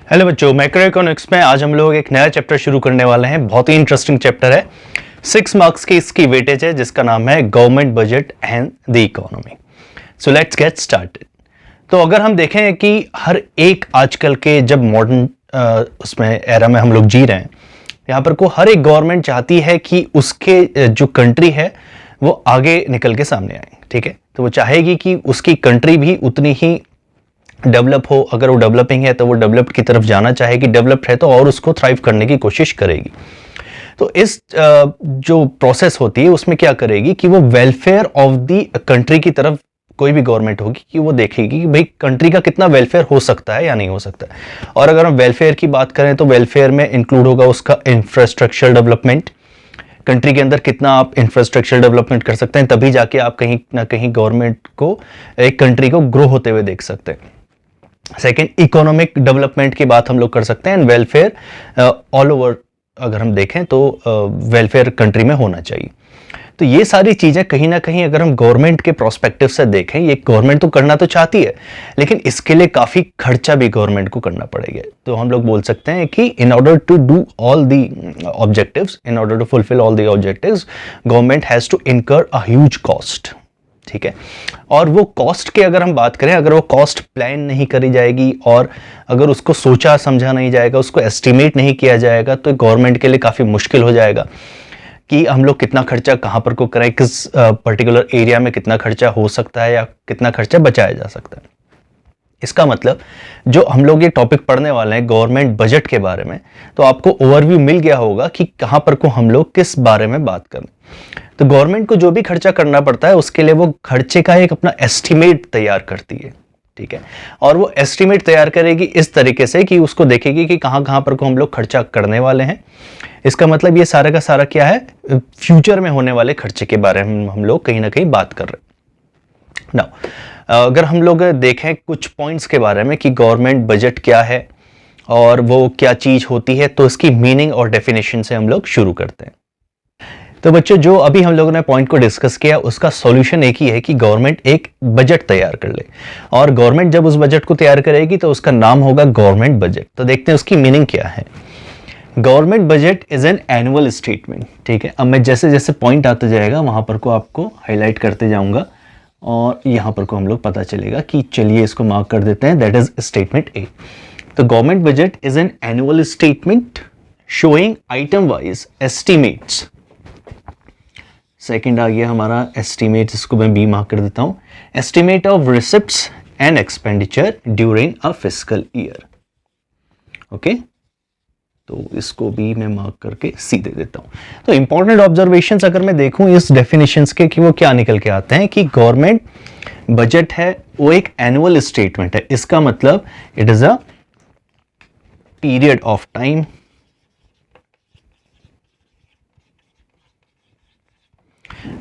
Hello बच्चों, macro economics में आज हम लोग एक नया चैप्टर शुरू करने वाले हैं। बहुत ही इंटरेस्टिंग चैप्टर है। 6 मार्क्स की इसकी वेटेज है जिसका नाम है government budget and the economy. So let's get started. तो अगर हम देखें कि हर एक आजकल के जब मॉडर्न उसमें एरा में हम लोग जी रहे हैं, यहाँ पर को हर एक गवर्नमेंट चाहती है कि उसके जो कंट्री है वो आगे निकल के सामने आए। ठीक है, तो वो चाहेगी कि उसकी कंट्री भी उतनी ही डेवलप हो। अगर वो डेवलपिंग है तो वो डेवलप्ड की तरफ जाना चाहेगी, डेवलप्ड है तो और उसको थ्राइव करने की कोशिश करेगी। तो इस जो प्रोसेस होती है उसमें क्या करेगी कि वो वेलफेयर ऑफ द कंट्री की तरफ, कोई भी गवर्नमेंट होगी कि वो देखेगी कि भाई कंट्री का कितना वेलफेयर हो सकता है या नहीं हो सकता है। और अगर हम वेलफेयर की बात करें तो वेलफेयर में इंक्लूड होगा उसका इंफ्रास्ट्रक्चर डेवलपमेंट। कंट्री के अंदर कितना आप इंफ्रास्ट्रक्चर डेवलपमेंट कर सकते हैं, तभी जाके आप कहीं ना कहीं गवर्नमेंट को, एक कंट्री को ग्रो होते हुए देख सकते हैं। सेकेंड, इकोनॉमिक डेवलपमेंट की बात हम लोग कर सकते हैं। एंड वेलफेयर ऑल ओवर अगर हम देखें तो वेलफेयर कंट्री में होना चाहिए। तो ये सारी चीजें कहीं ना कहीं अगर हम गवर्नमेंट के प्रोस्पेक्टिव से देखें, ये गवर्नमेंट तो करना तो चाहती है लेकिन इसके लिए काफी खर्चा भी गवर्नमेंट को करना पड़ेगा। तो हम लोग बोल सकते हैं कि in order to do all the objectives, in order to fulfil all the objectives, government has to incur a huge cost. ठीक है, और वो कॉस्ट की अगर हम बात करें, अगर वो कॉस्ट प्लान नहीं करी जाएगी और अगर उसको सोचा समझा नहीं जाएगा, उसको एस्टिमेट नहीं किया जाएगा, तो गवर्नमेंट के लिए काफ़ी मुश्किल हो जाएगा कि हम लोग कितना खर्चा कहाँ पर को करें, किस पर्टिकुलर एरिया में कितना खर्चा हो सकता है या कितना खर्चा बचाया जा सकता है। इसका मतलब जो हम लोग ये टॉपिक पढ़ने वाले हैं गवर्नमेंट बजट के बारे में, तो आपको ओवरव्यू मिल गया होगा कि कहाँ पर को हम लोग किस बारे में बात करें। तो गवर्नमेंट को जो भी खर्चा करना पड़ता है उसके लिए वो खर्चे का एक अपना एस्टिमेट तैयार करती है। ठीक है, और वो एस्टिमेट तैयार करेगी इस तरीके से कि उसको देखेगी कि कहाँ कहाँ पर को हम लोग खर्चा करने वाले हैं। इसका मतलब ये सारा का सारा क्या है, फ्यूचर में होने वाले खर्चे के बारे में हम लोग कहीं ना कहीं बात कर रहे हैं। नाउ अगर हम लोग देखें कुछ पॉइंट्स के बारे में कि गवर्नमेंट बजट क्या है और वो क्या चीज होती है, तो इसकी मीनिंग और डेफिनेशन से हम लोग शुरू करते हैं। तो बच्चों, जो अभी हम लोगों ने पॉइंट को डिस्कस किया उसका सॉल्यूशन एक ही है कि गवर्नमेंट एक बजट तैयार कर ले, और गवर्नमेंट जब उस बजट को तैयार करेगी तो उसका नाम होगा गवर्नमेंट बजट। तो देखते हैं उसकी मीनिंग क्या है। Government budget is an annual statement. ठीक है, अब मैं जैसे जैसे पॉइंट आता जाएगा वहां पर को आपको हाईलाइट करते जाऊंगा और यहां पर को हम लोग पता चलेगा कि चलिए इसको मार्क कर देते हैं, दैट इज स्टेटमेंट ए। तो government budget is an annual statement showing item wise estimates. Second आ गया हमारा एस्टिमेट, इसको मैं बी मार्क कर देता हूं, estimate of receipts and expenditure during a fiscal year. Okay, तो इसको भी मैं मार्क करके सी दे देता हूं। तो इंपॉर्टेंट ऑब्जर्वेशंस अगर मैं देखूं इस डेफिनेशंस के कि वो क्या निकल के आते हैं कि गवर्नमेंट बजट है वो एक एनुअल स्टेटमेंट है। इसका मतलब it is a period of time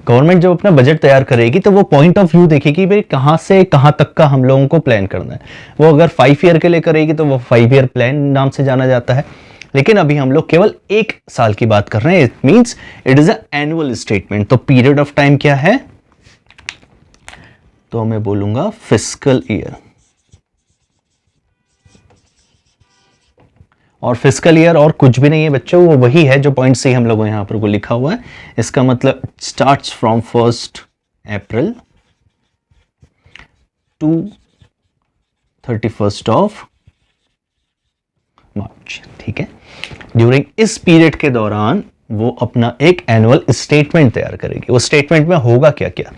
government जब अपना बजट तैयार करेगी तो वो पॉइंट ऑफ व्यू देखेगी भाई कहां से कहां तक का हम लोगों को प्लान करना है। वो अगर 5 ईयर के लिए करेगी तो वो 5 ईयर प्लान नाम से जाना जाता है, लेकिन अभी हम लोग केवल 1 साल की बात कर रहे हैं। It means it is a annual statement. तो पीरियड ऑफ टाइम क्या है, तो मैं बोलूंगा फिस्कल ईयर। और फिस्कल ईयर और कुछ भी नहीं है बच्चों, वो वही है जो पॉइंट से हम लोगों यहां पर को लिखा हुआ है। इसका मतलब स्टार्ट्स फ्रॉम 1 अप्रैल टू 31 मार्च। ठीक है, ड्यूरिंग इस पीरियड के दौरान वो अपना एक एनुअल स्टेटमेंट तैयार करेगी। वो स्टेटमेंट में होगा क्या क्या,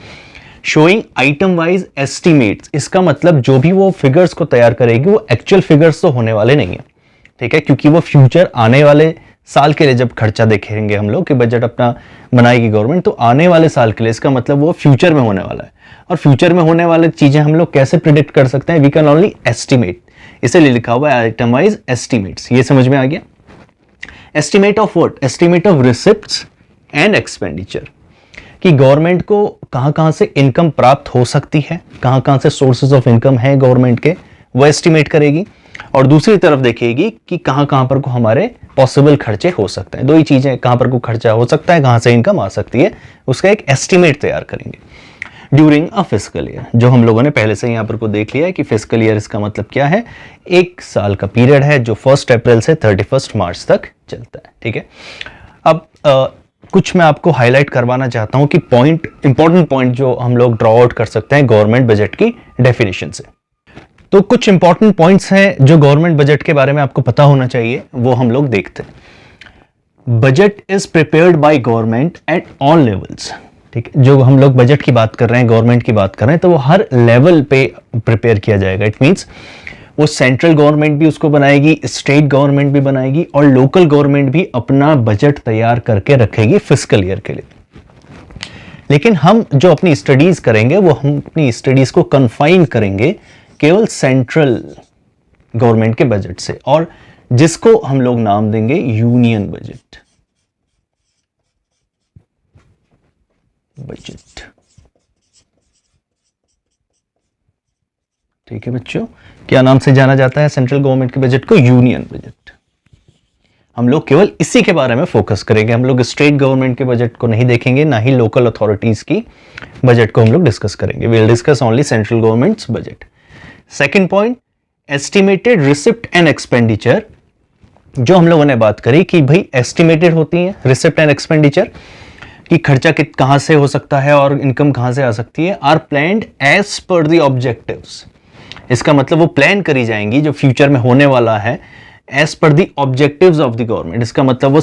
शोइंग आइटम वाइज एस्टिमेट्स। इसका मतलब जो भी वो फिगर्स को तैयार करेगी वो एक्चुअल फिगर्स तो होने वाले नहीं है। ठीक है, क्योंकि वो फ्यूचर आने वाले साल के लिए जब खर्चा देखेंगे हम लोग कि बजट अपना बनाएगी गवर्नमेंट, तो आने वाले साल के लिए, इसका मतलब वो फ्यूचर में होने वाला है। और फ्यूचर में होने वाली चीजें हम लोग कैसे प्रिडिक्ट कर सकते हैं, वी कैन ओनली एस्टिमेट। इसीलिए लिखा हुआ है आइटम वाइज एस्टिमेट्स। ये समझ में आ गया। Estimate of what, estimate of receipts and expenditure, कि गवर्नमेंट को कहां कहां से इनकम प्राप्त हो सकती है, कहां कहां से सोर्सेज ऑफ इनकम है गवर्नमेंट के, वो एस्टिमेट करेगी। और दूसरी तरफ देखेगी कि कहां कहां पर को हमारे पॉसिबल खर्चे हो सकते हैं। दो ही चीजें, कहां पर को खर्चा हो सकता है, कहां से इनकम आ सकती है, उसका एक एस्टिमेट तैयार करेंगे। ड्यूरिंग अ फिस्कल ईयर, जो हम लोगों ने पहले से यहाँ पर को देख लिया है कि फिस्कल ईयर इसका मतलब क्या है, एक साल का पीरियड है जो 1 अप्रैल से 31 मार्च तक चलता है। ठीक है, अब कुछ मैं आपको हाईलाइट करवाना चाहता हूं कि पॉइंट, इंपॉर्टेंट पॉइंट जो हम लोग ड्रॉ आउट कर सकते हैं गवर्नमेंट बजट की डेफिनेशन से। तो कुछ इंपॉर्टेंट पॉइंट्स हैं जो गवर्नमेंट बजट के बारे में आपको पता होना चाहिए, वो हम लोग देखते हैं। Budget is prepared by government at all levels. ठीक है, जो हम लोग बजट की बात कर रहे हैं, गवर्नमेंट की बात कर रहे हैं, तो वो हर लेवल पे प्रिपेयर किया जाएगा। इट मींस वो सेंट्रल गवर्नमेंट भी उसको बनाएगी, स्टेट गवर्नमेंट भी बनाएगी और लोकल गवर्नमेंट भी अपना बजट तैयार करके रखेगी फिस्कल ईयर के लिए। लेकिन हम जो अपनी स्टडीज करेंगे वो हम अपनी स्टडीज को कन्फाइन करेंगे केवल सेंट्रल गवर्नमेंट के बजट से, और जिसको हम लोग नाम देंगे यूनियन बजट। ठीक है बच्चों, क्या नाम से जाना जाता है सेंट्रल गवर्नमेंट के बजट को? Union budget. हम लोग केवल इसी के बारे में फोकस करेंगे, हम लोग स्टेट गवर्नमेंट के बजट को नहीं देखेंगे, ना ही लोकल अथॉरिटीज की बजट को हम लोग डिस्कस करेंगे। We will discuss only central government's budget. Second point, estimated receipt and expenditure. जो हम लोगों ने बात करी कि भाई एस्टिमेटेड होती है रिसिप्ट एंड एक्सपेंडिचर, कि खर्चा कहां से हो सकता है और इनकम कहां से आ सकती है, are planned as per the objectives. इसका मतलब वो प्लान करी जाएंगी जो फ्यूचर में होने वाला है as per the objectives of the government. इसका मतलब वो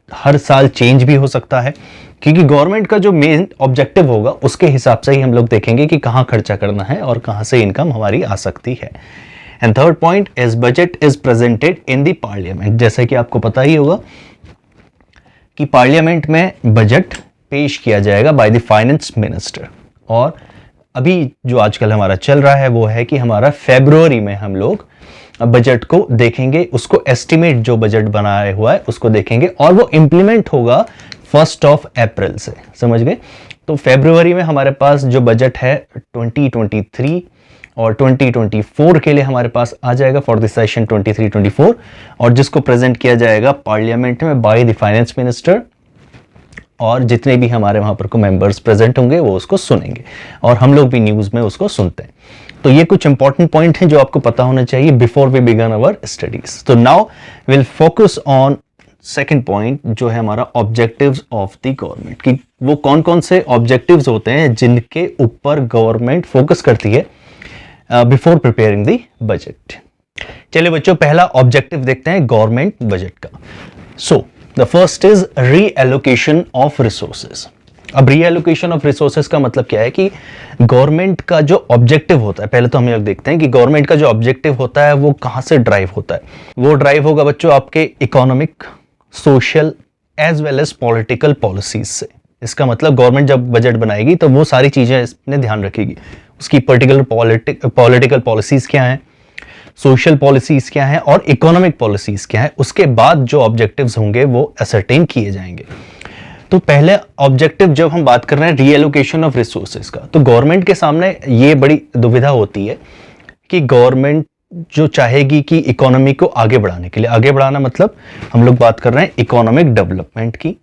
हर साल चेंज भी हो सकता है, क्योंकि गवर्नमेंट का जो मेन ऑब्जेक्टिव होगा उसके हिसाब से ही हम लोग देखेंगे कि कहां खर्चा करना है और कहां से इनकम हमारी आ सकती है। And third point is budget is presented in the parliament. जैसे कि आपको पता ही होगा कि पार्लियामेंट में बजट पेश किया जाएगा बाय द फाइनेंस मिनिस्टर, और अभी जो आजकल हमारा चल रहा है वो है कि हमारा फरवरी में हम लोग बजट को देखेंगे, उसको एस्टिमेट जो बजट बनाया हुआ है उसको देखेंगे, और वो इंप्लीमेंट होगा 1 अप्रैल से। समझ गए? तो फरवरी में हमारे पास जो बजट है 2023 और 2024 के लिए हमारे पास आ जाएगा फॉर द सेशन 23-24, और जिसको प्रेजेंट किया जाएगा पार्लियामेंट में बाय द फाइनेंस मिनिस्टर, और जितने भी हमारे वहां पर को मेंबर्स प्रेजेंट होंगे वो उसको सुनेंगे, और हम लोग भी न्यूज में उसको सुनते हैं। तो ये कुछ इंपॉर्टेंट पॉइंट हैं जो आपको पता होना चाहिए before we begin our studies. तो now will focus on second point, जो है हमारा ऑब्जेक्टिव्स ऑफ द गवर्नमेंट, कि वो कौन कौन से ऑब्जेक्टिव्स होते हैं जिनके ऊपर गवर्नमेंट फोकस करती है बिफोर प्रिपेयरिंग द बजट। चलिए बच्चों, पहला ऑब्जेक्टिव देखते हैं गवर्नमेंट बजट का। So the first is reallocation of resources. अब रीएलोकेशन ऑफ रिसोर्सेज का मतलब क्या है कि गवर्नमेंट का जो ऑब्जेक्टिव होता है, पहले तो हम ये देखते हैं कि गवर्नमेंट का जो ऑब्जेक्टिव होता है वो कहां से ड्राइव होता है। वो ड्राइव होगा बच्चों आपके economic, social as well as political policies से। इसका मतलब गवर्नमेंट जब बजट बनाएगी तो वो सारी चीजें इसमें ध्यान रखेगी, उसकी पर्टिकुलर पॉलिटिकल पॉलिसीज क्या हैं, सोशल पॉलिसीज क्या हैं और इकोनॉमिक पॉलिसीज क्या है, उसके बाद जो ऑब्जेक्टिव्स होंगे वो असरटेन किए जाएंगे। तो पहले ऑब्जेक्टिव जब हम बात कर रहे हैं रीएलोकेशन ऑफ रिसोर्सेज का, तो गवर्नमेंट के सामने ये बड़ी दुविधा होती है कि गवर्नमेंट जो चाहेगी कि इकोनॉमी को आगे बढ़ाने के लिए, आगे बढ़ाना मतलब हम लोग बात कर रहे हैं इकोनॉमिक डेवलपमेंट की,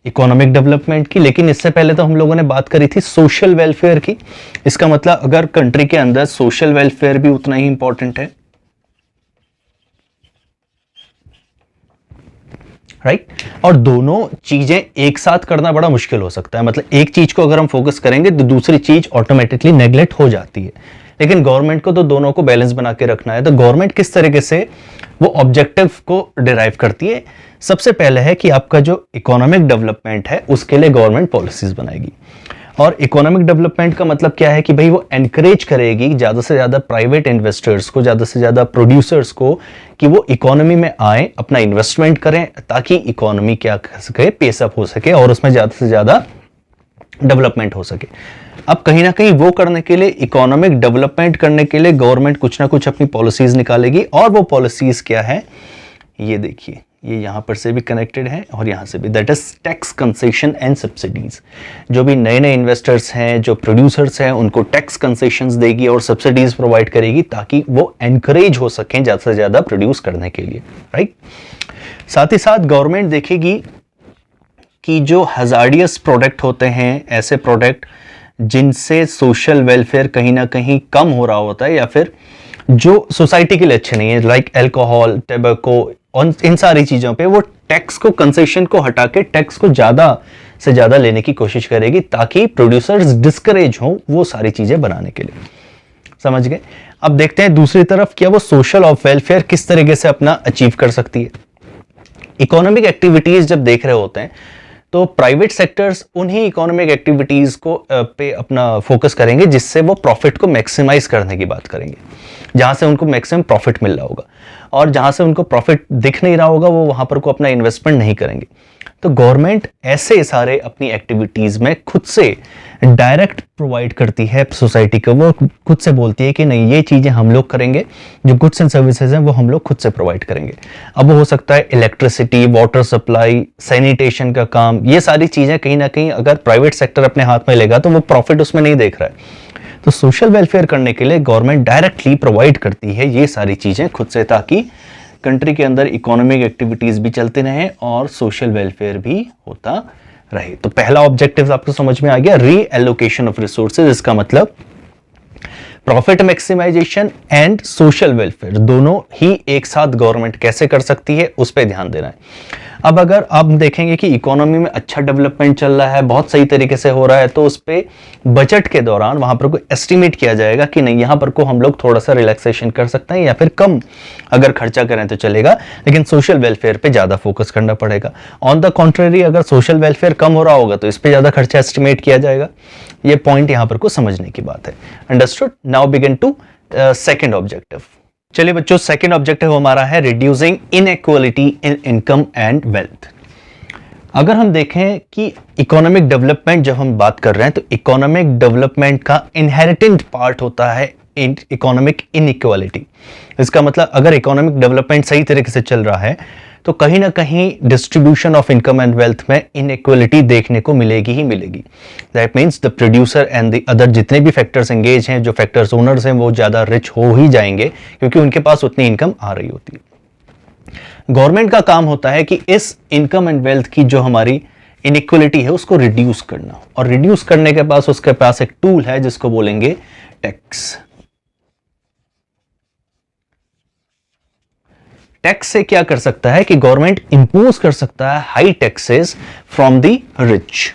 इकोनॉमिक डेवलपमेंट की, लेकिन इससे पहले तो हम लोगों ने बात करी थी सोशल वेलफेयर की। इसका मतलब अगर कंट्री के अंदर सोशल वेलफेयर भी उतना ही इंपॉर्टेंट है, राइट? और दोनों चीजें एक साथ करना बड़ा मुश्किल हो सकता है। मतलब एक चीज को अगर हम फोकस करेंगे तो दूसरी चीज ऑटोमेटिकली नेग्लेक्ट हो जाती है, लेकिन गवर्नमेंट को तो दोनों को बैलेंस बना के रखना है। तो गवर्नमेंट किस तरीके से वो ऑब्जेक्टिव को डिराइव करती है? सबसे पहले है कि आपका जो इकोनॉमिक डेवलपमेंट है उसके लिए गवर्नमेंट पॉलिसीज बनाएगी, और इकोनॉमिक डेवलपमेंट का मतलब क्या है कि भाई वो एनकरेज करेगी ज्यादा से ज्यादा प्राइवेट इन्वेस्टर्स को, ज्यादा से ज्यादा प्रोड्यूसर्स को, कि वो इकोनॉमी में आए, अपना इन्वेस्टमेंट करें, ताकि इकोनॉमी क्या कर सके, पेसअप हो सके और उसमें ज्यादा से ज्यादा डेवलपमेंट हो सके। अब कहीं ना कहीं वो करने के लिए, इकोनॉमिक डेवलपमेंट करने के लिए गवर्नमेंट कुछ ना कुछ अपनी पॉलिसीज निकालेगी, और वो पॉलिसीज क्या है ये देखिए, ये यहां पर से भी कनेक्टेड है और यहां से भी, that is tax concession and subsidies. जो भी नए नए इन्वेस्टर्स हैं, जो प्रोड्यूसर्स हैं, उनको टैक्स कंसेशंस देगी और सब्सिडीज प्रोवाइड करेगी, ताकि वो एनकरेज हो सकें ज्यादा से ज्यादा प्रोड्यूस करने के लिए, राइट? साथ ही साथ गवर्नमेंट देखेगी कि जो हजार्डियस प्रोडक्ट होते हैं, ऐसे प्रोडक्ट जिनसे सोशल वेलफेयर कहीं ना कहीं कम हो रहा होता है या फिर जो सोसाइटी के लिए अच्छे नहीं है, लाइक अल्कोहल, टैबेको, इन सारी चीजों पे वो टैक्स को, कंसेशन को हटा के टैक्स को ज्यादा से ज्यादा लेने की कोशिश करेगी ताकि प्रोड्यूसर्स डिस्करेज हो वो सारी चीजें बनाने के लिए। समझ गए? अब देखते हैं दूसरी तरफ क्या वो सोशल ऑफ वेलफेयर किस तरीके से अपना अचीव कर सकती है। इकोनॉमिक एक्टिविटीज जब देख रहे होते हैं तो प्राइवेट सेक्टर्स उन्हीं इकोनॉमिक एक्टिविटीज को पे अपना फोकस करेंगे जिससे वो प्रॉफिट को मैक्सिमाइज करने की बात करेंगे, जहां से उनको मैक्सिमम प्रॉफिट मिल रहा होगा, और जहां से उनको प्रॉफिट दिख नहीं रहा होगा वो वहां पर को अपना इन्वेस्टमेंट नहीं करेंगे। तो गवर्नमेंट ऐसे सारे अपनी एक्टिविटीज में खुद से डायरेक्ट प्रोवाइड करती है सोसाइटी को, वो खुद से बोलती है कि नहीं ये चीजें हम लोग करेंगे, जो गुड्स एंड सर्विसेज हैं वो हम लोग खुद से प्रोवाइड करेंगे। अब वो हो सकता है इलेक्ट्रिसिटी, वाटर सप्लाई, सैनिटेशन का काम, ये सारी चीजें कहीं ना कहीं अगर प्राइवेट सेक्टर अपने हाथ में लेगा तो वो प्रॉफिट उसमें नहीं देख रहा है। तो सोशल वेलफेयर करने के लिए गवर्नमेंट डायरेक्टली प्रोवाइड करती है ये सारी चीजें खुद से, ताकि कंट्री के अंदर इकोनॉमिक एक्टिविटीज भी चलते रहें और सोशल वेलफेयर भी होता रहे। तो पहला ऑब्जेक्टिव आपको समझ में आ गया, रीएलोकेशन ऑफ रिसोर्सेज। इसका मतलब profit maximisation and social welfare दोनों ही एक साथ गवर्नमेंट कैसे कर सकती है उस पर ध्यान देना है। अब अगर आप देखेंगे कि इकोनॉमी में अच्छा डेवलपमेंट चल रहा है, बहुत सही तरीके से हो रहा है, तो उस पे बजट के दौरान वहां पर कोई एस्टिमेट किया जाएगा कि नहीं यहां पर को हम लोग थोड़ा सा रिलैक्सेशन कर सकते हैं या फिर कम अगर खर्चा करें तो चलेगा, लेकिन सोशल वेलफेयर पे ज्यादा फोकस करना पड़ेगा। ऑन द कॉन्ट्रेरी अगर सोशल वेलफेयर कम हो रहा होगा तो इस पे ज्यादा खर्चा एस्टिमेट किया जाएगा। ये पॉइंट यहां पर को समझने की बात है। Understood? Now begin to second objective. चलिए बच्चों, सेकंड ऑब्जेक्टिव हमारा है reducing inequality in income and wealth. अगर हम देखें कि इकोनॉमिक डेवलपमेंट जब हम बात कर रहे हैं तो इकोनॉमिक डेवलपमेंट का इनहेरिटेंट पार्ट होता है इकोनॉमिक इनइक्वालिटी। इसका मतलब अगर इकोनॉमिक डेवलपमेंट सही तरीके से चल रहा है तो कहीं ना कहीं distribution of income and wealth में इनइक्वालिटी देखने को मिलेगी ही मिलेगी। That means the producer and the other जितने भी फैक्टर्स एंगेज हैं, जो फैक्टर्स ओनर्स हैं, वो ज्यादा रिच हो ही जाएंगे क्योंकि उनके पास उतनी इनकम आ रही होती है। गवर्नमेंट का काम होता है कि इस इनकम एंड वेल्थ की जो हमारी इनइक्वालिटी है उसको रिड्यूस करना, और रिड्यूस करने के पास उसके पास एक टूल है जिसको बोलेंगे टैक्स। टैक्स से क्या कर सकता है कि गवर्नमेंट इंपोज कर सकता है high taxes from the rich.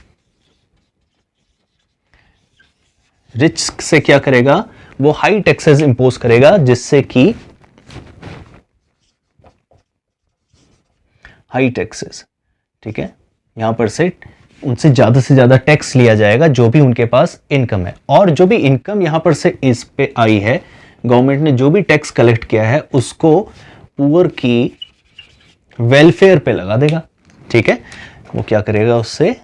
Rich से क्या करेगा, वो हाई टैक्सेस इंपोज करेगा जिससे कि हाई टैक्सेस, ठीक है, यहां पर से उनसे ज्यादा टैक्स लिया जाएगा जो भी उनके पास इनकम है, और जो भी इनकम यहां पर से इस पे आई है, गवर्नमेंट ने जो भी टैक्स कलेक्ट किया है उसको पुअर की वेलफेयर पे लगा देगा। ठीक है, वो क्या करेगा, उससे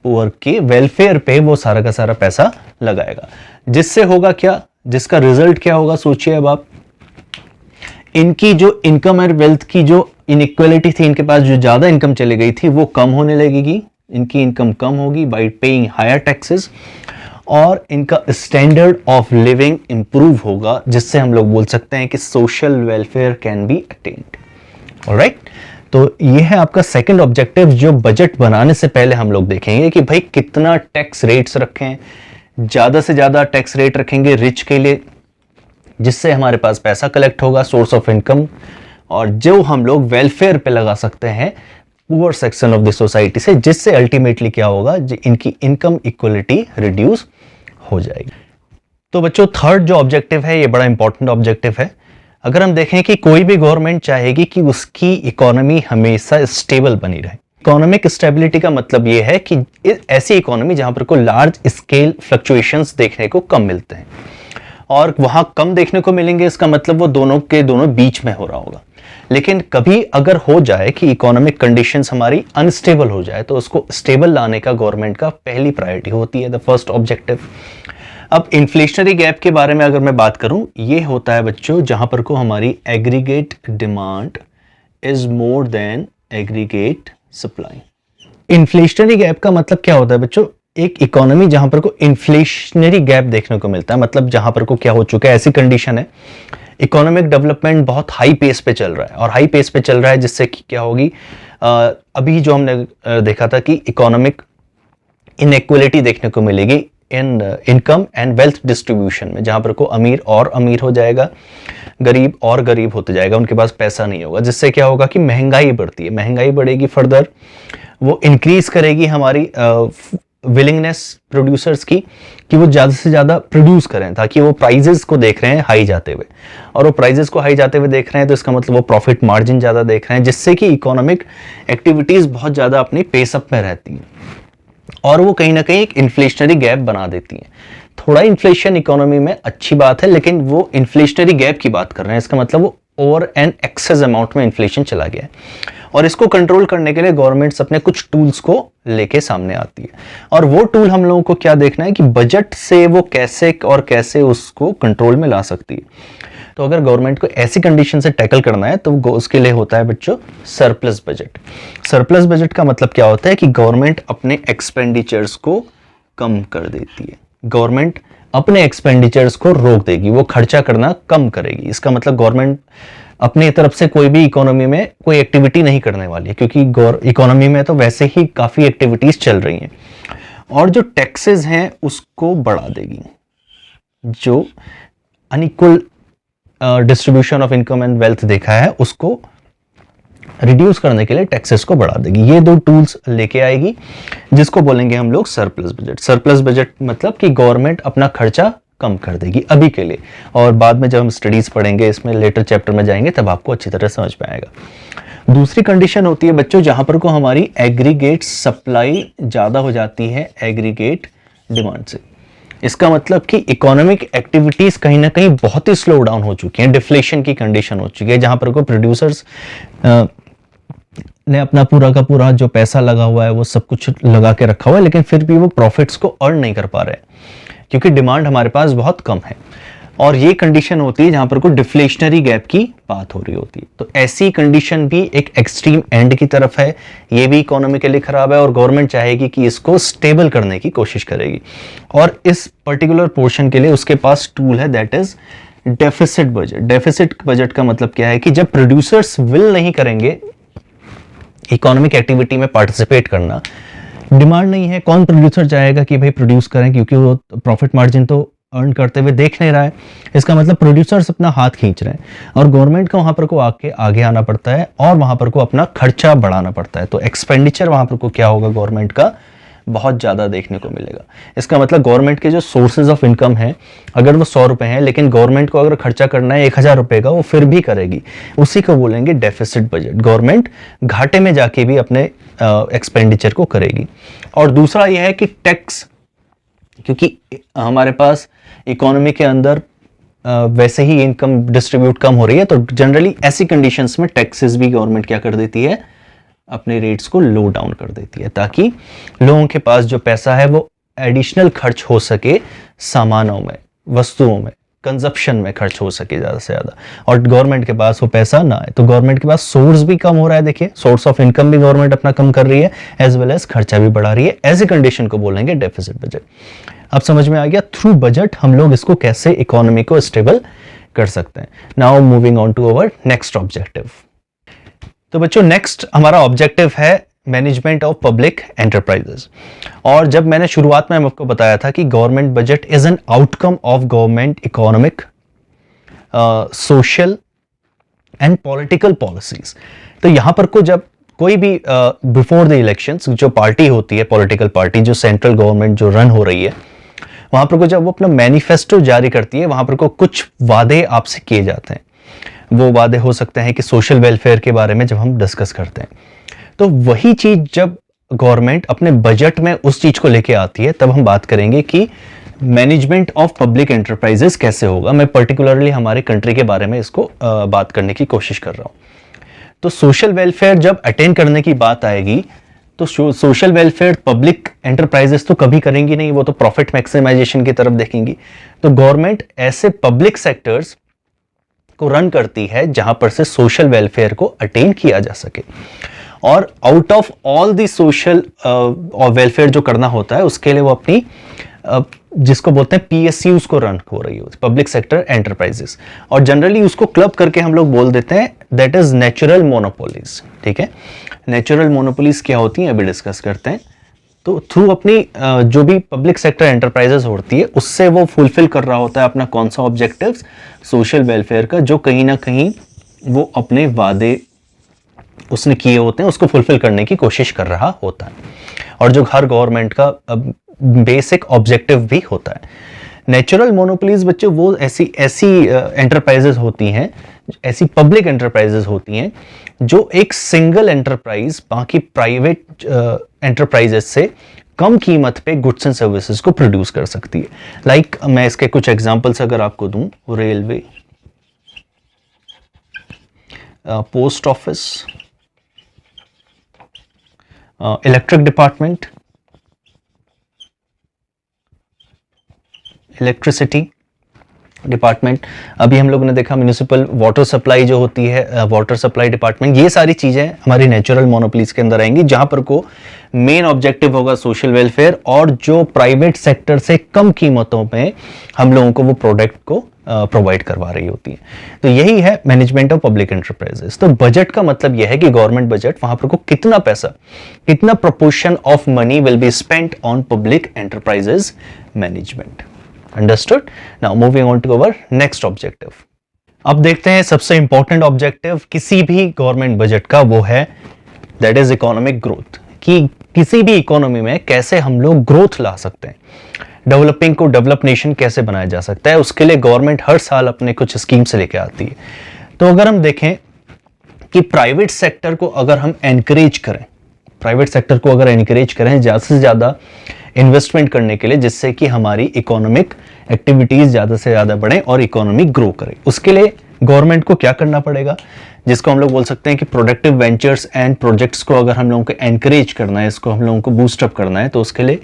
पुअर की वेलफेयर पे वो सारा का सारा पैसा लगाएगा, जिससे होगा क्या, जिसका रिजल्ट क्या होगा सोचिए। अब आप इनकी जो इनकम और वेल्थ की जो इनइक्वालिटी थी, इनके पास जो ज्यादा इनकम चली गई थी वो कम होने लगेगी, इनकी इनकम कम होगी बाय पेइंग हायर टैक्सेस, और इनका स्टैंडर्ड ऑफ लिविंग इंप्रूव होगा, जिससे हम लोग बोल सकते हैं कि social welfare can be attend. Alright, तो ये है आपका सेकंड ऑब्जेक्टिव जो बजट बनाने से पहले हम लोग देखेंगे कि भाई कितना टैक्स रेट्स रखें, ज्यादा से ज्यादा टैक्स रेट रखेंगे रिच के लिए, जिससे हमारे पास पैसा कलेक्ट होगा, सोर्स ऑफ इनकम, और जो हम लोग वेलफेयर पे लगा सकते हैं poor section of the society से, जिससे अल्टीमेटली क्या होगा, इनकी इनकम इक्वलिटी रिड्यूस हो जाएगी। तो बच्चों थर्ड जो ऑब्जेक्टिव है ये बड़ा इंपॉर्टेंट ऑब्जेक्टिव है। अगर हम देखें कि कोई भी गवर्नमेंट चाहेगी कि उसकी इकोनॉमी हमेशा स्टेबल बनी रहे। इकोनॉमिक स्टेबिलिटी का मतलब ये है कि ऐसी इकोनॉमी जहां पर को लार्ज स्केल फ्लक्चुएशंस देखने को कम मिलते हैं, और वहां कम देखने को मिलेंगे इसका मतलब वो दोनों के दोनों बीच में हो रहा होगा। लेकिन कभी अगर हो जाए कि इकोनॉमिक कंडीशंस हमारी अनस्टेबल हो जाए तो उसको स्टेबल लाने का गवर्नमेंट का पहली प्रायोरिटी होती है, द फर्स्ट ऑब्जेक्टिव। अब इन्फ्लेशनरी गैप के बारे में अगर मैं बात करूं, ये होता है बच्चों जहां पर को हमारी aggregate demand is more than aggregate supply. Inflationary gap का मतलब क्या होता है बच्चों, एक इकोनॉमी जहां पर को इन्फ्लेशनरी गैप देखने को मिलता है, मतलब जहां पर को क्या हो चुका है, ऐसी कंडीशन है इकोनॉमिक डेवलपमेंट बहुत हाई पेस पे चल रहा है, और हाई पेस पे चल रहा है जिससे कि क्या होगी, अभी जो हमने देखा था कि इकोनॉमिक इनइक्वलिटी देखने को मिलेगी इन इनकम एंड वेल्थ डिस्ट्रीब्यूशन में, जहां पर को अमीर और अमीर हो जाएगा, गरीब और गरीब होते जाएगा, उनके पास पैसा नहीं होगा, जिससे क्या होगा कि महंगाई बढ़ती है, महंगाई बढ़ेगी, फर्दर वो इंक्रीज करेगी हमारी विलिंगनेस प्रोड्यूसर्स की कि वो ज़्यादा से ज़्यादा प्रोड्यूस करें, ताकि वो प्राइजेस को देख रहे हैं हाई जाते हुए, और वो प्राइजेस को हाई जाते हुए देख रहे हैं तो इसका मतलब वो प्रॉफिट मार्जिन ज़्यादा देख रहे हैं, जिससे कि इकोनॉमिक एक्टिविटीज़ बहुत ज़्यादा अपनी पेसअप में रहती हैं, और वो कहीं ना कहीं एक इन्फ्लेशनरी गैप बना देती हैं। थोड़ा इन्फ्लेशन इकोनॉमी में अच्छी बात है, लेकिन वो इन्फ्लेशनरी गैप की बात कर रहे हैं, इसका मतलब वो ओवर एंड एक्सेस अमाउंट में इन्फ्लेशन चला गया है, और इसको कंट्रोल करने के लिए गवर्नमेंट्स अपने कुछ टूल्स को लेके सामने आती है, और वो टूल हम लोगों को क्या देखना है कि बजट से वो कैसे उसको कंट्रोल में ला सकती है। तो अगर गवर्नमेंट को ऐसी कंडीशन से टैकल करना है तो उसके लिए होता है बच्चों सरप्लस बजट। सरप्लस बजट का मतलब क्या होता है कि गवर्नमेंट अपने एक्सपेंडिचर्स को कम कर देती है, गवर्नमेंट अपने एक्सपेंडिचर्स को रोक देगी, वो खर्चा करना कम करेगी। इसका मतलब गवर्नमेंट अपनी तरफ से कोई भी इकोनॉमी में कोई एक्टिविटी नहीं करने वाली है, क्योंकि इकोनॉमी में तो वैसे ही काफ़ी एक्टिविटीज़ चल रही हैं, और जो टैक्सेस हैं उसको बढ़ा देगी, जो unequal distribution of income and wealth देखा है उसको रिड्यूस करने के लिए टैक्सेस को बढ़ा देगी। ये दो टूल्स लेके आएगी जिसको बोलेंगे हम लोग सरप्लस बजट। सरप्लस बजट मतलब कि गवर्नमेंट अपना खर्चा कम कर देगी अभी के लिए, और बाद में जब हम स्टडीज पढ़ेंगे, इसमें लेटर चैप्टर में जाएंगे, तब आपको अच्छी तरह समझ में आएगा। दूसरी कंडीशन होती है बच्चों जहां पर को हमारी एग्रीगेट सप्लाई ज्यादा हो जाती है एग्रीगेट डिमांड से। इसका मतलब कि इकोनॉमिक एक्टिविटीज कहीं ना कहीं बहुत ही स्लो डाउन हो चुकी हैं, डिफ्लेशन की कंडीशन हो चुकी है, जहां पर को प्रोड्यूसर्स ने अपना पूरा का पूरा जो पैसा लगा हुआ है वो सब कुछ लगा के रखा हुआ है, लेकिन फिर भी वो प्रॉफिट्स को अर्न नहीं कर पा रहे क्योंकि डिमांड हमारे पास बहुत कम है, और ये कंडीशन होती है जहां पर को डिफ्लेशनरी गैप की बात हो रही होती है। तो ऐसी कंडीशन भी एक एक्सट्रीम एंड की तरफ है, ये भी इकोनॉमिकली खराब है, और गवर्नमेंट चाहेगी कि इसको स्टेबल करने की कोशिश करेगी, और इस पर्टिकुलर पोर्शन के लिए उसके पास टूल है, that is deficit budget. Deficit budget का मतलब क्या है कि जब प्रोड्यूसर्स विल नहीं करेंगे इकोनॉमिक एक्टिविटी में पार्टिसिपेट करना, डिमांड नहीं है, कौन प्रोड्यूसर चाहेगा कि भाई प्रोड्यूस करें, क्योंकि वो प्रॉफिट मार्जिन तो अर्न करते हुए देख नहीं रहा है। इसका मतलब प्रोड्यूसर्स अपना हाथ खींच रहे हैं, और गवर्नमेंट को वहां पर को आगे आना पड़ता है, और वहां पर को अपना खर्चा बढ़ाना पड़ता है। तो एक्सपेंडिचर वहां पर को क्या होगा, गवर्नमेंट का बहुत ज्यादा देखने को मिलेगा। इसका मतलब गवर्नमेंट के जो सोर्सेज ऑफ इनकम है, अगर वो 100 रुपए हैं, लेकिन गवर्नमेंट को अगर खर्चा करना है 1000 रुपए का, वो फिर भी करेगी, उसी को बोलेंगे डेफिसिट बजट। गवर्नमेंट घाटे में जाके भी अपने एक्सपेंडिचर को करेगी। और दूसरा यह है कि टैक्स, क्योंकि हमारे पास इकोनॉमी के अंदर वैसे ही इनकम डिस्ट्रीब्यूट कम हो रही है, तो जनरली ऐसी कंडीशंस में टैक्सेस भी गवर्नमेंट क्या कर देती है, अपने रेट्स को लो डाउन कर देती है, ताकि लोगों के पास जो पैसा है वो एडिशनल खर्च हो सके, सामानों में, वस्तुओं में, कंजप्शन में खर्च हो सके ज़्यादा से ज़्यादा, और गवर्नमेंट के पास वो पैसा ना आए। तो गवर्नमेंट के पास सोर्स भी कम हो रहा है, देखिए सोर्स ऑफ इनकम भी गवर्नमेंट अपना कम कर रही है, एज वेल एज खर्चा भी बढ़ा रही है। ऐसी कंडीशन को बोलेंगे डेफिसिट बजट। अब समझ में आ गया थ्रू बजट हम लोग इसको कैसे इकोनॉमी को स्टेबल कर सकते हैं। Now moving on to our next objective. तो बच्चों नेक्स्ट हमारा ऑब्जेक्टिव है मैनेजमेंट ऑफ पब्लिक एंटरप्राइजेस। और जब मैंने शुरुआत में आपको बताया था कि government budget is an outcome of government economic, social and political policies. तो यहां पर को जब कोई भी बिफोर द इलेक्शंस जो पार्टी होती है, पॉलिटिकल पार्टी जो सेंट्रल गवर्नमेंट जो रन हो रही है, वहां पर को जब वो अपना मैनिफेस्टो जारी करती है, वहां पर को कुछ वादे आपसे किए जाते हैं। वो वादे हो सकते हैं कि सोशल वेलफेयर के बारे में जब हम डिस्कस करते हैं, तो वही चीज जब गवर्नमेंट अपने बजट में उस चीज को लेके आती है, तब हम बात करेंगे कि मैनेजमेंट ऑफ पब्लिक एंटरप्राइजेस कैसे होगा। मैं पर्टिकुलरली हमारे कंट्री के बारे में इसको बात करने की कोशिश कर रहा हूं। तो सोशल वेलफेयर जब अटेंड करने की बात आएगी, तो सोशल वेलफेयर पब्लिक एंटरप्राइजेस तो कभी करेंगी नहीं, वो तो प्रॉफिट मैक्सिमाइजेशन की तरफ देखेंगी। तो गवर्नमेंट ऐसे पब्लिक सेक्टर्स को रन करती है जहां पर से सोशल वेलफेयर को अटेन किया जा सके, और out of all the social welfare जो करना होता है उसके लिए वो अपनी जिसको बोलते हैं पीएसयूज को रन हो रही हो, पब्लिक सेक्टर एंटरप्राइजेस, और जनरली उसको क्लब करके हम लोग बोल देते हैं दैट इज नेचुरल मोनोपोलीज। ठीक है, नेचुरल मोनोपोलीज क्या होती हैं अभी डिस्कस करते हैं। तो थ्रू अपनी जो भी पब्लिक सेक्टर एंटरप्राइजेस होती है उससे वो फुलफिल कर रहा होता है अपना कौन सा ऑब्जेक्टिव्स, सोशल वेलफेयर का, जो कहीं ना कहीं वो अपने वादे उसने किए होते हैं उसको फुलफिल करने की कोशिश कर रहा होता है, और जो हर गवर्नमेंट का बेसिक ऑब्जेक्टिव भी होता है। नेचुरल मोनोपोलीज बच्चे वो ऐसी एंटरप्राइजेस होती हैं, ऐसी पब्लिक एंटरप्राइजेस होती हैं जो एक सिंगल एंटरप्राइज बाकी प्राइवेट एंटरप्राइजेस से कम कीमत पे गुड्स एंड सर्विसेज को प्रोड्यूस कर सकती है। लाइक मैं इसके कुछ एग्जांपल्स अगर आपको दूं, railway, post office, electric department, electricity department, अभी हम लोगों ने देखा म्युनिसिपल वाटर सप्लाई जो होती है, वाटर सप्लाई डिपार्टमेंट, ये सारी चीजें हमारी नेचुरल मोनोपोलीज के अंदर आएंगी, जहां पर को मेन ऑब्जेक्टिव होगा सोशल वेलफेयर, और जो प्राइवेट सेक्टर से कम कीमतों पे हम लोगों को वो प्रोडक्ट को प्रोवाइड करवा रही होती है। तो यही है मैनेजमेंट ऑफ पब्लिक एंटरप्राइजेस। तो बजट का मतलब यह है कि गवर्नमेंट बजट, वहां पर को कितना पैसा, कितना proportion of money will be spent on public enterprises management. Understood? Now moving on to our next objective. अब देखते हैं सबसे इंपॉर्टेंट ऑब्जेक्टिव किसी भी गवर्नमेंट बजट का, वो है दैट इज इकोनॉमिक ग्रोथ, कि किसी भी इकोनॉमी में कैसे हम लोग ग्रोथ ला सकते हैं, डेवलपिंग को डेवलप नेशन कैसे बनाया जा सकता है, उसके लिए गवर्नमेंट हर साल अपने कुछ स्कीम से लेके आती है। तो अगर हम देखें कि प्राइवेट सेक्टर को अगर हम एनकरेज करें, प्राइवेट सेक्टर को अगर एनकरेज करें ज़्यादा से ज़्यादा इन्वेस्टमेंट करने के लिए, जिससे कि हमारी इकोनॉमिक एक्टिविटीज़ ज़्यादा से ज़्यादा बढ़े और इकोनॉमी ग्रो करे, उसके लिए गवर्नमेंट को क्या करना पड़ेगा, जिसको हम लोग बोल सकते हैं कि प्रोडक्टिव वेंचर्स एंड प्रोजेक्ट्स को अगर हम लोगों को एनकरेज करना है, इसको हम लोगों को बूस्टअप करना है, तो उसके लिए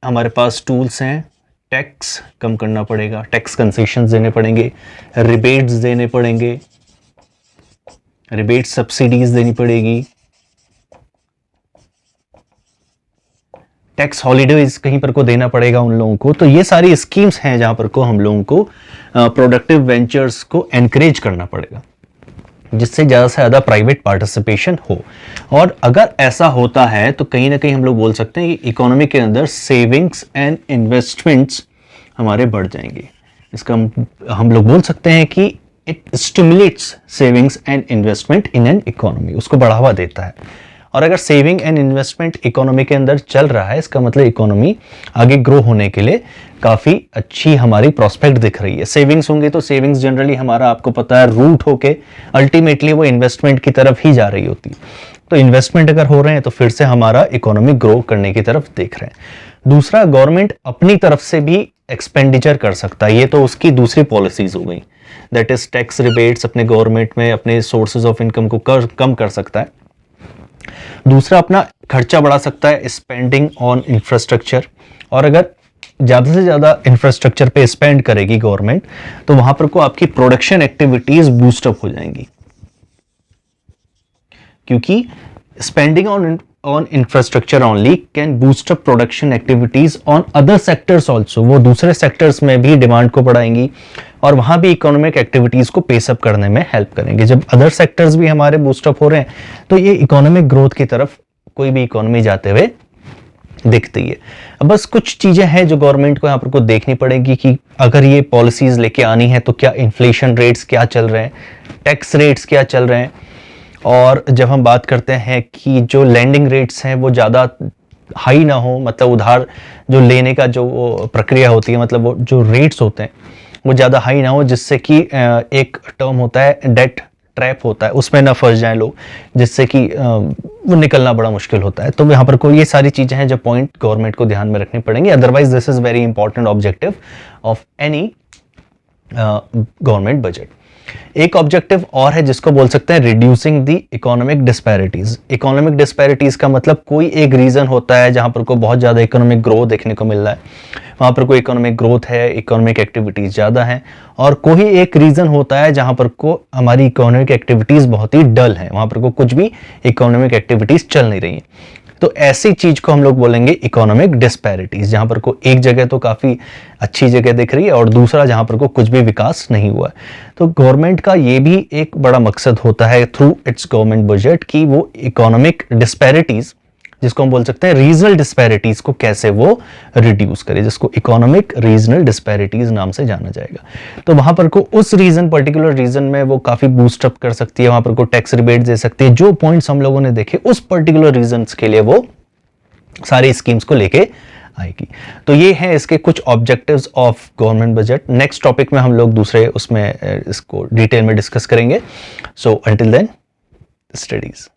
हमारे पास टूल्स हैं। टैक्स कम करना पड़ेगा, टैक्स कंसेशंस देने पड़ेंगे, रिबेट्स देने पड़ेंगे, रिबेट सब्सिडीज देनी पड़ेगी, टैक्स हॉलीडेज कहीं पर को देना पड़ेगा उन लोगों को। तो ये सारी स्कीम्स हैं जहां पर को हम लोगों को प्रोडक्टिव वेंचर्स को एनकरेज करना पड़ेगा, जिससे ज़्यादा से ज़्यादा प्राइवेट पार्टिसिपेशन हो। और अगर ऐसा होता है तो कहीं ना कहीं हम लोग बोल सकते हैं कि इकोनॉमी के अंदर सेविंग्स एंड इन्वेस्टमेंट्स हमारे बढ़ जाएंगे। इसका हम लोग बोल सकते हैं कि it stimulates savings and investment in an economy, उसको बढ़ावा देता है। और अगर सेविंग एंड इन्वेस्टमेंट इकोनॉमी के अंदर चल रहा है, इसका मतलब इकोनॉमी आगे ग्रो होने के लिए काफ़ी अच्छी हमारी प्रोस्पेक्ट दिख रही है। सेविंग्स होंगे तो सेविंग्स जनरली हमारा, आपको पता है, रूट होके अल्टीमेटली वो इन्वेस्टमेंट की तरफ ही जा रही होती है। तो इन्वेस्टमेंट अगर हो रहे हैं तो फिर से हमारा इकोनॉमी ग्रो करने की तरफ देख रहे हैं। दूसरा, गवर्नमेंट अपनी तरफ से भी एक्सपेंडिचर कर सकता है, ये तो उसकी दूसरी पॉलिसीज हो गई, दैट इज टैक्स रिबेट्स अपने गवर्नमेंट में अपने सोर्सेज ऑफ इनकम को कम कर सकता है। दूसरा, अपना खर्चा बढ़ा सकता है, स्पेंडिंग ऑन इंफ्रास्ट्रक्चर, और अगर ज़्यादा से ज़्यादा इंफ्रास्ट्रक्चर पे स्पेंड करेगी गवर्नमेंट तो वहां पर को आपकी प्रोडक्शन एक्टिविटीज बूस्टअप हो जाएंगी, क्योंकि spending on infrastructure only can boost up production activities on other sectors also. वो दूसरे सेक्टर्स में भी डिमांड को बढ़ाएंगी और वहां भी इकोनॉमिक एक्टिविटीज को पेसअप करने में हेल्प करेंगे। जब अदर सेक्टर्स भी हमारे बूस्टअप हो रहे हैं तो ये इकोनॉमिक ग्रोथ की तरफ कोई भी इकोनॉमी जाते हुए दिखती है। अब बस कुछ चीजें हैं जो गवर्नमेंट को यहाँ पर को देखनी पड़ेगी कि अगर ये पॉलिसीज लेके आनी है तो क्या इन्फ्लेशन रेट्स क्या चल रहे हैं, टैक्स रेट्स क्या चल रहे हैं, और जब हम बात करते हैं कि जो लैंडिंग रेट्स हैं वो ज़्यादा हाई ना हो, मतलब उधार जो लेने का जो प्रक्रिया होती है, मतलब वो जो रेट्स होते हैं वो ज़्यादा हाई ना हो, जिससे कि एक टर्म होता है डेट ट्रैप होता है, उसमें ना फंस जाएं लोग, जिससे कि वो निकलना बड़ा मुश्किल होता है। तो यहाँ पर कोई ये सारी चीज़ें हैं जो पॉइंट गवर्नमेंट को ध्यान में रखनी पड़ेंगी। Otherwise this is very important objective of any government budget. एक ऑब्जेक्टिव और है जिसको बोल सकते हैं reducing the economic disparities. Economic disparities का मतलब कोई एक रीजन होता है जहां पर को बहुत ज्यादा इकोनॉमिक ग्रोथ देखने को मिल रहा है, वहां पर कोई इकोनॉमिक ग्रोथ है, इकोनॉमिक एक्टिविटीज ज्यादा है, और कोई एक रीजन होता है जहां पर को हमारी इकोनॉमिक एक्टिविटीज बहुत ही डल है, वहां पर को कुछ भी इकोनॉमिक एक्टिविटीज चल नहीं रही है। तो ऐसी चीज को हम लोग बोलेंगे इकोनॉमिक डिस्पैरिटीज, जहां पर को एक जगह तो काफी अच्छी जगह दिख रही है और दूसरा जहां पर को कुछ भी विकास नहीं हुआ है। तो गवर्नमेंट का ये भी एक बड़ा मकसद होता है थ्रू इट्स गवर्नमेंट बजट कि वो इकोनॉमिक डिस्पैरिटीज, जिसको हम बोल सकते हैं रीजनल डिस्पैरिटीज, को कैसे वो रिड्यूस करे, जिसको इकोनॉमिक रीजनल डिस्पैरिटीज नाम से जाना जाएगा। तो वहां पर को उस रीजन, पर्टिकुलर रीजन में वो काफी बूस्ट अप कर सकती है, वहां पर को टैक्स रिबेट दे सकती है। जो पॉइंट्स हम लोगों ने देखे उस पर्टिकुलर रीजन्स के लिए वो सारी स्कीम्स को लेके आएगी। तो ये हैं इसके कुछ objectives of government budget. Next topic में हम लोग दूसरे उसमें इसको डिटेल में डिस्कस करेंगे। So until then, studies.